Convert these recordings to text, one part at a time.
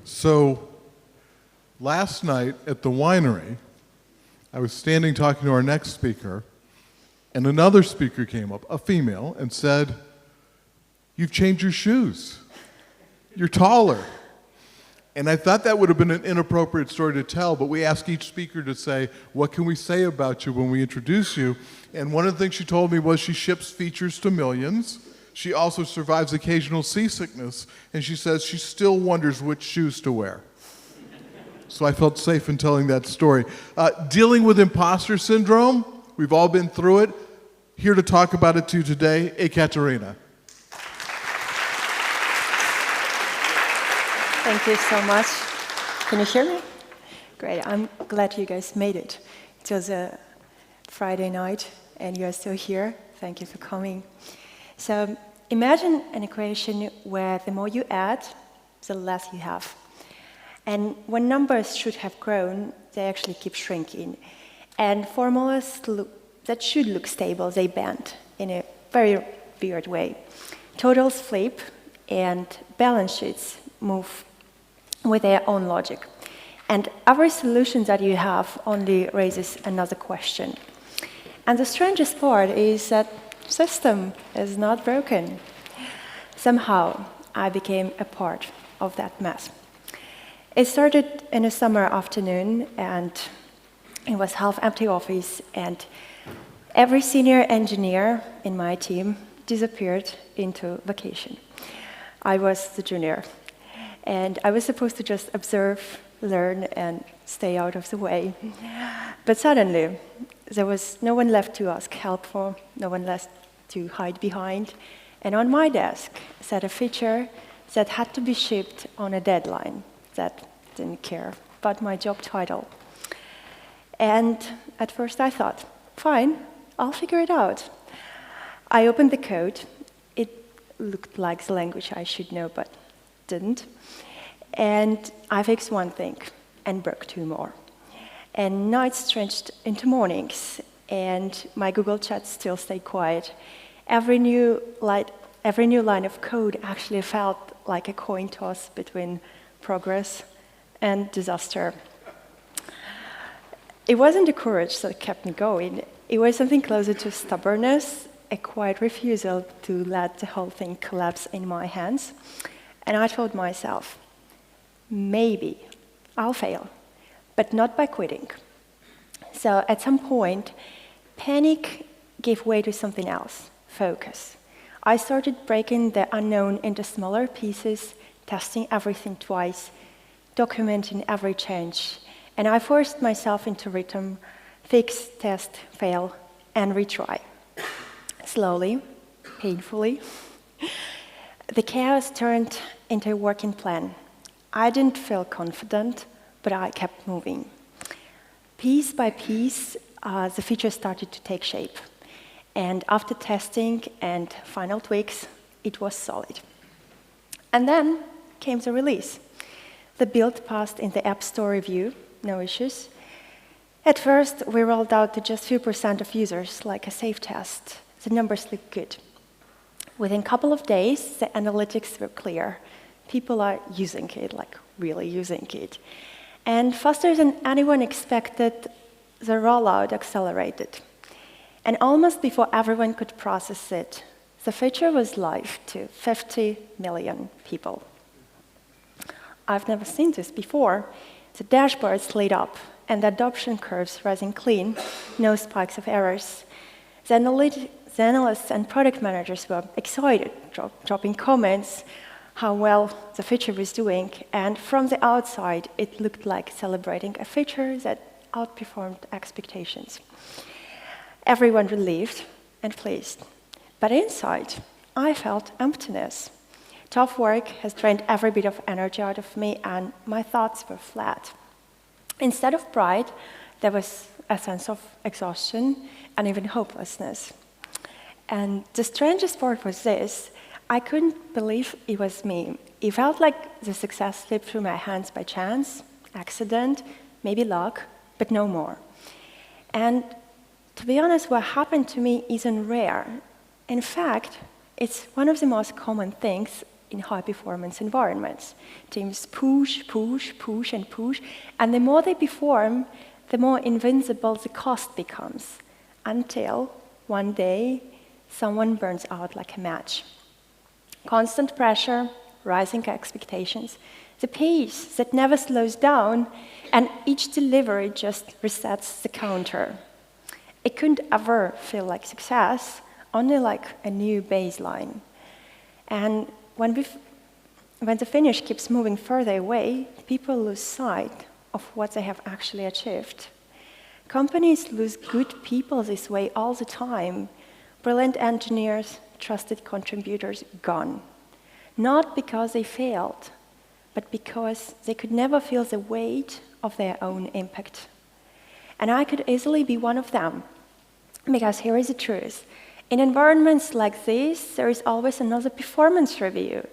So last night at the winery, I was standing talking to our next speaker, and another speaker came up, a female, and said, "You've changed your shoes. You're taller." And I thought that would have been an inappropriate story to tell, but we asked each speaker to say, what can we say about you when we introduce you? And one of the things she told me was she ships features to millions. She also survives occasional seasickness, and she says she still wonders which shoes to wear. So I felt safe in telling that story. Dealing with imposter syndrome, we've all been through it. Here to talk about it to you today, Ekaterina. Thank you so much. Can you hear me? Great, I'm glad you guys made it. It was a Friday night, and you're still here. Thank you for coming. So imagine an equation where the more you add, the less you have. And when numbers should have grown, they actually keep shrinking. And formulas that should look stable, they bend in a very weird way. Totals flip, and balance sheets move with their own logic. And every solution that you have only raises another question. And the strangest part is that system is not broken. Somehow, I became a part of that mess. It started in a summer afternoon, and it was half-empty office, and every senior engineer in my team disappeared into vacation. I was the junior, and I was supposed to just observe, learn, and stay out of the way. But suddenly, there was no one left to ask help for, no one left to hide behind, and on my desk sat a feature that had to be shipped on a deadline that didn't care about my job title. And at first I thought, fine, I'll figure it out. I opened the code. It looked like the language I should know, but didn't. And I fixed one thing and broke two more. And nights stretched into mornings, and my Google chat still stayed quiet. Every new line of code actually felt like a coin toss between progress and disaster. It wasn't the courage that kept me going. It was something closer to stubbornness, a quiet refusal to let the whole thing collapse in my hands. And I told myself, maybe I'll fail, but not by quitting. So at some point, panic gave way to something else, focus. I started breaking the unknown into smaller pieces, testing everything twice, documenting every change. And I forced myself into rhythm, fix, test, fail, and retry. Slowly, painfully, the chaos turned into a working plan. I didn't feel confident, but I kept moving. Piece by piece, the feature started to take shape. And after testing and final tweaks, it was solid. And then came the release. The build passed in the App Store review, no issues. At first, we rolled out to just a few % of users, like a safe test. The numbers looked good. Within a couple of days, the analytics were clear. People are using it, like really using it. And faster than anyone expected, the rollout accelerated. And almost before everyone could process it, the feature was live to 50 million people. I've never seen this before. The dashboards lit up, and the adoption curves rising clean, no spikes of errors. The analysts and product managers were excited, dropping comments, how well the feature was doing, and from the outside, it looked like celebrating a feature that outperformed expectations. Everyone relieved and pleased. But inside, I felt emptiness. Tough work has drained every bit of energy out of me, and my thoughts were flat. Instead of pride, there was a sense of exhaustion and even hopelessness. And the strangest part was this: I couldn't believe it was me. It felt like the success slipped through my hands by chance, accident, maybe luck, but no more. And to be honest, what happened to me isn't rare. In fact, it's one of the most common things in high-performance environments. Teams push, push, push, and push, and the more they perform, the more invincible the cost becomes, until one day, someone burns out like a match. Constant pressure, rising expectations, the pace that never slows down, and each delivery just resets the counter. It couldn't ever feel like success, only like a new baseline. And when the finish keeps moving further away, people lose sight of what they have actually achieved. Companies lose good people this way all the time. Brilliant engineers, trusted contributors, gone. Not because they failed, but because they could never feel the weight of their own impact. And I could easily be one of them, because here is the truth. In environments like this, there is always another performance review,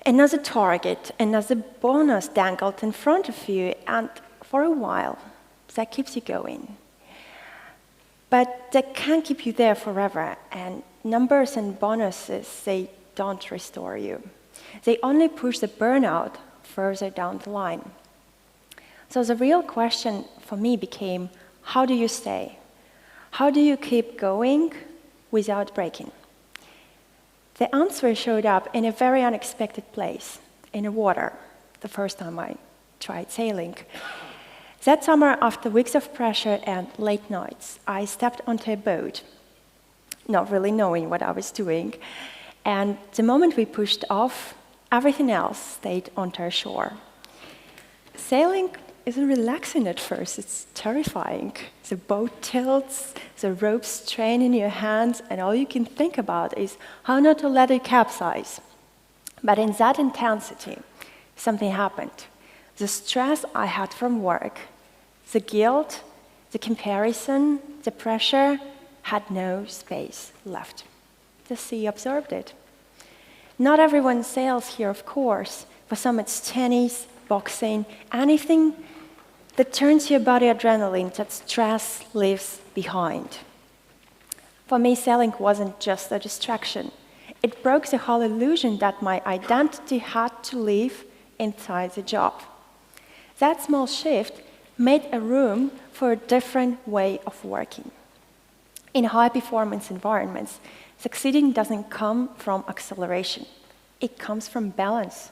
another target, another bonus dangled in front of you, and for a while, that keeps you going. But that can't keep you there forever, and numbers and bonuses, they don't restore you. They only push the burnout further down the line. So the real question for me became, how do you stay? How do you keep going without breaking? The answer showed up in a very unexpected place, in the water, the first time I tried sailing. That summer, after weeks of pressure and late nights, I stepped onto a boat, not really knowing what I was doing. And the moment we pushed off, everything else stayed onto our shore. Sailing isn't relaxing at first, it's terrifying. The boat tilts, the ropes strain in your hands, and all you can think about is how not to let it capsize. But in that intensity, something happened. The stress I had from work, the guilt, the comparison, the pressure had no space left. The sea absorbed it. Not everyone sails here, of course. For some, it's tennis, boxing, anything that turns your body adrenaline that stress leaves behind. For me, sailing wasn't just a distraction. It broke the whole illusion that my identity had to live inside the job. That small shift made a room for a different way of working. In high-performance environments, succeeding doesn't come from acceleration. It comes from balance.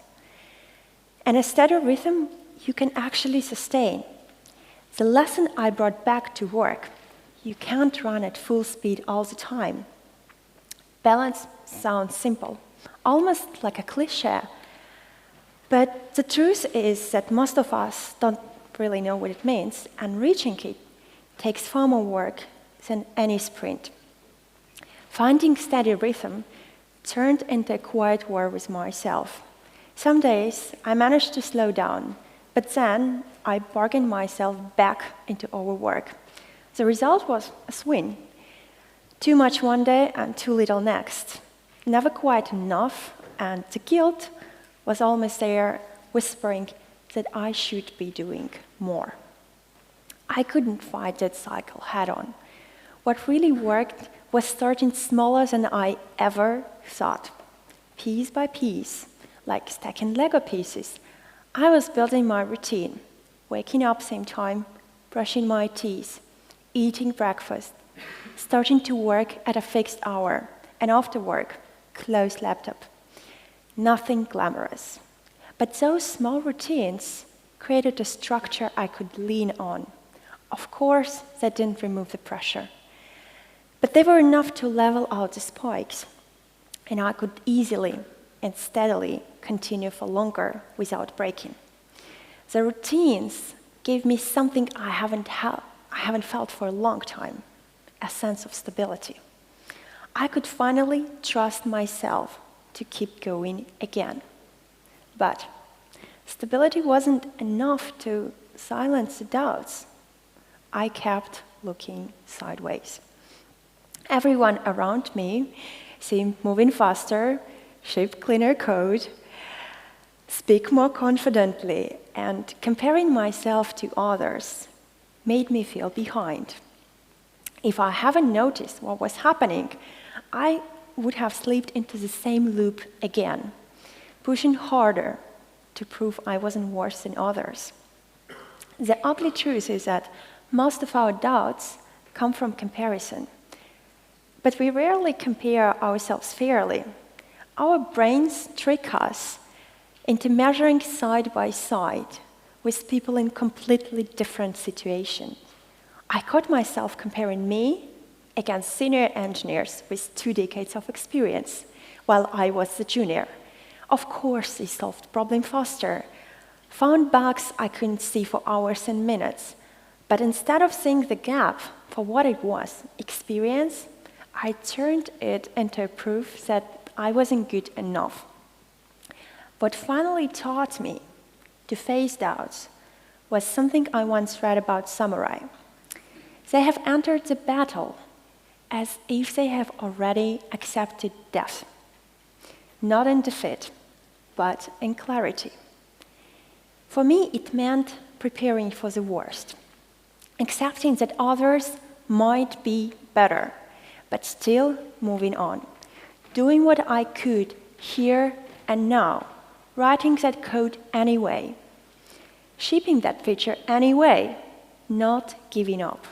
And a steady rhythm you can actually sustain. The lesson I brought back to work: you can't run at full speed all the time. Balance sounds simple, almost like a cliché. But the truth is that most of us don't really know what it means, and reaching it takes far more work than any sprint. Finding steady rhythm turned into a quiet war with myself. Some days I managed to slow down, but then I bargained myself back into overwork. The result was a swing. Too much one day and too little next. Never quite enough, and the guilt was almost there, whispering that I should be doing more. I couldn't fight that cycle head-on. What really worked was starting smaller than I ever thought. Piece by piece, like stacking Lego pieces, I was building my routine, waking up same time, brushing my teeth, eating breakfast, starting to work at a fixed hour, and after work, close laptop. Nothing glamorous. But those small routines created a structure I could lean on. Of course, that didn't remove the pressure. But they were enough to level out the spikes, and I could easily and steadily continue for longer without breaking. The routines gave me something I haven't felt for a long time, a sense of stability. I could finally trust myself to keep going again. But stability wasn't enough to silence the doubts. I kept looking sideways. Everyone around me seemed moving faster, ship cleaner code, speak more confidently, and comparing myself to others made me feel behind. If I hadn't noticed what was happening, I would have slipped into the same loop again, pushing harder to prove I wasn't worse than others. The ugly truth is that most of our doubts come from comparison. But we rarely compare ourselves fairly. Our brains trick us into measuring side by side with people in completely different situations. I caught myself comparing me against senior engineers with 2 decades of experience, while I was the junior. Of course, they solved problems faster, found bugs I couldn't see for hours and minutes. But instead of seeing the gap for what it was, experience, I turned it into proof that I wasn't good enough. What finally taught me to face doubts was something I once read about samurai. They have entered the battle as if they have already accepted death, not in defeat, but in clarity. For me, it meant preparing for the worst, accepting that others might be better, but still moving on, doing what I could here and now, writing that code anyway, shipping that feature anyway, not giving up.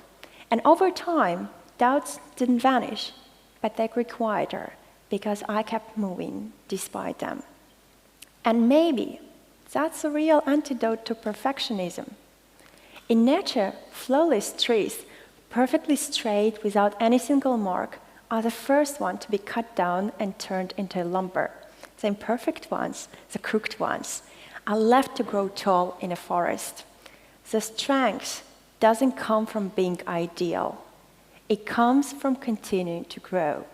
And over time, doubts didn't vanish, but they grew quieter because I kept moving despite them. And maybe that's a real antidote to perfectionism. In nature, flawless trees, perfectly straight without any single mark, are the first ones to be cut down and turned into lumber. The imperfect ones, the crooked ones, are left to grow tall in a forest. The strength doesn't come from being ideal. It comes from continuing to grow.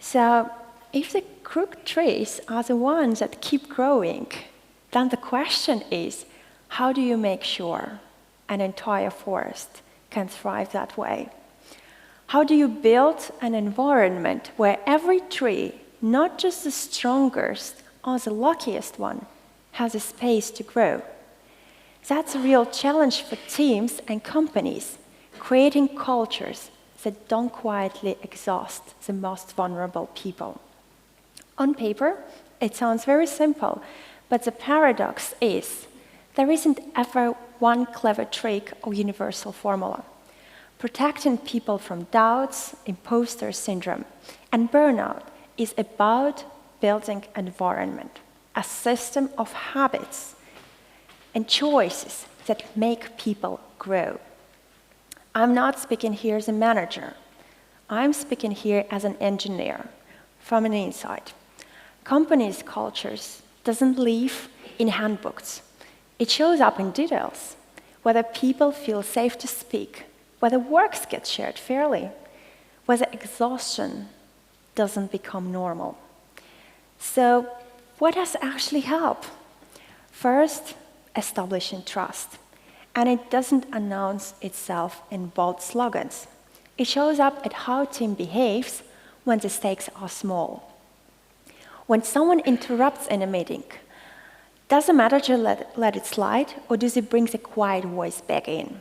So, if the crooked trees are the ones that keep growing, then the question is, how do you make sure an entire forest can thrive that way? How do you build an environment where every tree, not just the strongest or the luckiest one, has a space to grow? That's a real challenge for teams and companies, creating cultures that don't quietly exhaust the most vulnerable people. On paper, it sounds very simple, but the paradox is there isn't ever one clever trick or universal formula. Protecting people from doubts, imposter syndrome, and burnout is about building an environment, a system of habits and choices that make people grow. I'm not speaking here as a manager. I'm speaking here as an engineer from an inside. Companies' cultures doesn't live in handbooks. It shows up in details, whether people feel safe to speak, whether works get shared fairly, whether exhaustion doesn't become normal. So, what does actually help? First, establishing trust. And it doesn't announce itself in bold slogans. It shows up at how a team behaves when the stakes are small. When someone interrupts in a meeting, does the manager let it slide, or does he bring the quiet voice back in?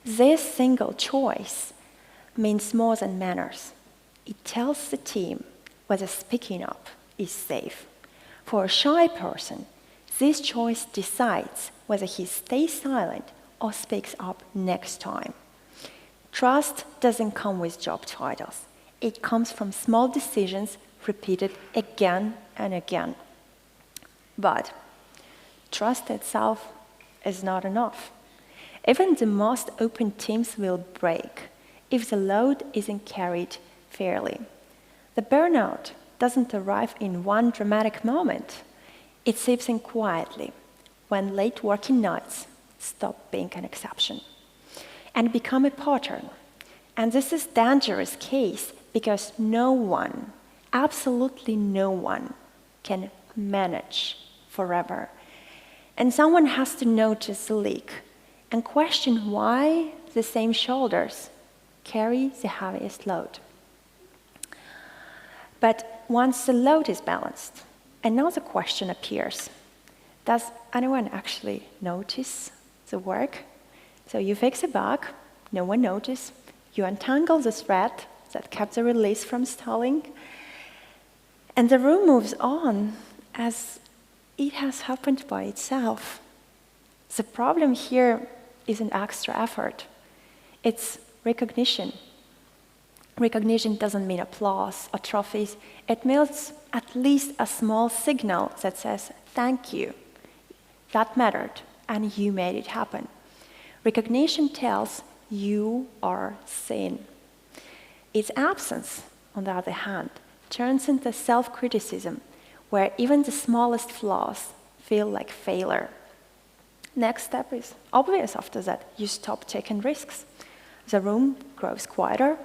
This single choice means more than manners. It tells the team whether speaking up is safe. For a shy person, this choice decides whether he stays silent or speaks up next time. Trust doesn't come with job titles. It comes from small decisions repeated again and again. But trust itself is not enough. Even the most open teams will break if the load isn't carried fairly. The burnout doesn't arrive in one dramatic moment. It seeps in quietly when late working nights stop being an exception and become a pattern. And this is a dangerous case because no one, absolutely no one, can manage forever. And someone has to notice the leak and question why the same shoulders carry the heaviest load. But once the load is balanced, another question appears. Does anyone actually notice the work? So you fix a bug, no one noticed. You untangle the thread that kept the release from stalling. And the room moves on as it has happened by itself. The problem here isn't extra effort. It's recognition. Recognition doesn't mean applause or trophies. It means at least a small signal that says, thank you. That mattered, and you made it happen. Recognition tells you are seen. Its absence, on the other hand, turns into self-criticism, where even the smallest flaws feel like failure. Next step is obvious after that. You stop taking risks. The room grows quieter,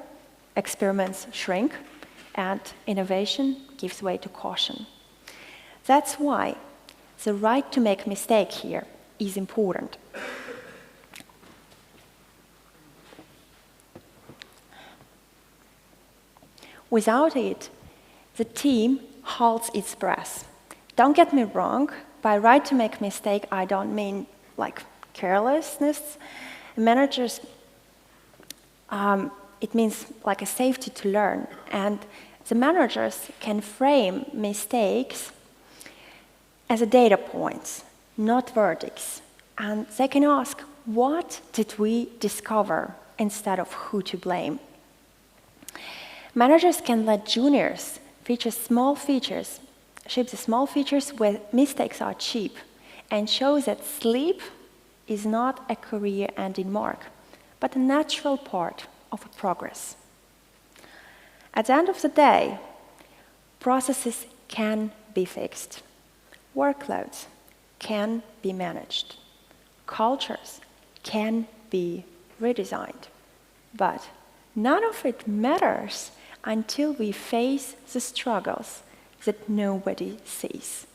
experiments shrink, and innovation gives way to caution. That's why the right to make mistake here is important. Without it, the team holds its breath. Don't get me wrong, by right to make mistake, I don't mean like carelessness. Managers, it means like a safety to learn. And the managers can frame mistakes as a data points, not verdicts. And they can ask, what did we discover, instead of who to blame? Managers can let juniors ship the small features where mistakes are cheap, and show that sleep is not a career-ending mark, but a natural part of progress. At the end of the day, processes can be fixed. Workloads can be managed. Cultures can be redesigned. But none of it matters until we face the struggles that nobody sees.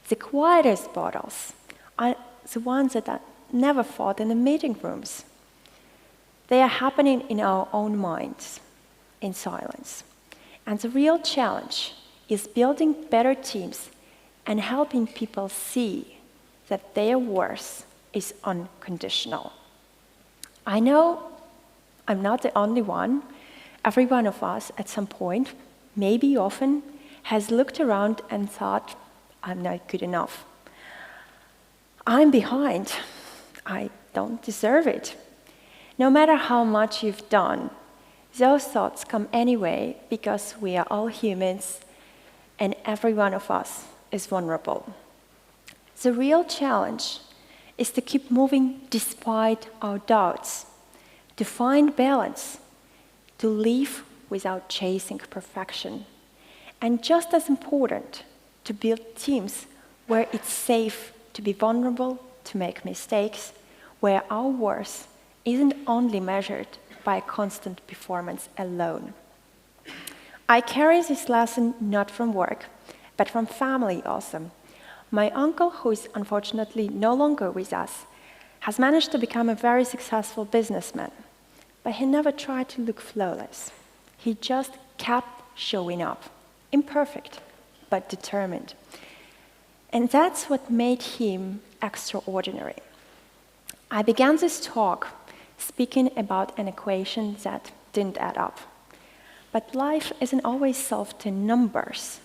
The quietest battles are the ones that are never fought in the meeting rooms. They are happening in our own minds, in silence. And the real challenge is building better teams and helping people see that their worth is unconditional. I know I'm not the only one. Every one of us at some point, maybe often, has looked around and thought, I'm not good enough. I'm behind. I don't deserve it. No matter how much you've done, those thoughts come anyway because we are all humans and every one of us is vulnerable. The real challenge is to keep moving despite our doubts, to find balance, to live without chasing perfection, and just as important, to build teams where it's safe to be vulnerable, to make mistakes, where our worth isn't only measured by constant performance alone. I carry this lesson not from work, but from family also. My uncle, who is unfortunately no longer with us, has managed to become a very successful businessman, but he never tried to look flawless. He just kept showing up, imperfect, but determined. And that's what made him extraordinary. I began this talk speaking about an equation that didn't add up. But life isn't always solved in numbers.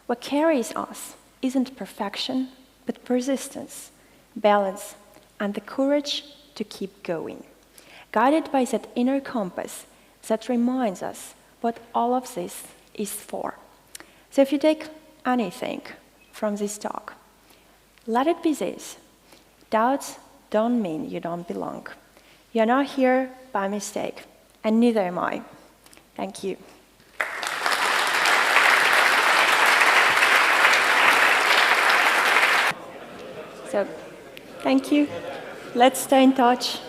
What carries us isn't perfection, but persistence, balance, and the courage to keep going, guided by that inner compass that reminds us what all of this is for. So if you take anything from this talk, let it be this. Doubts don't mean you don't belong. You're not here by mistake, and neither am I. Thank you. So, thank you. Let's stay in touch.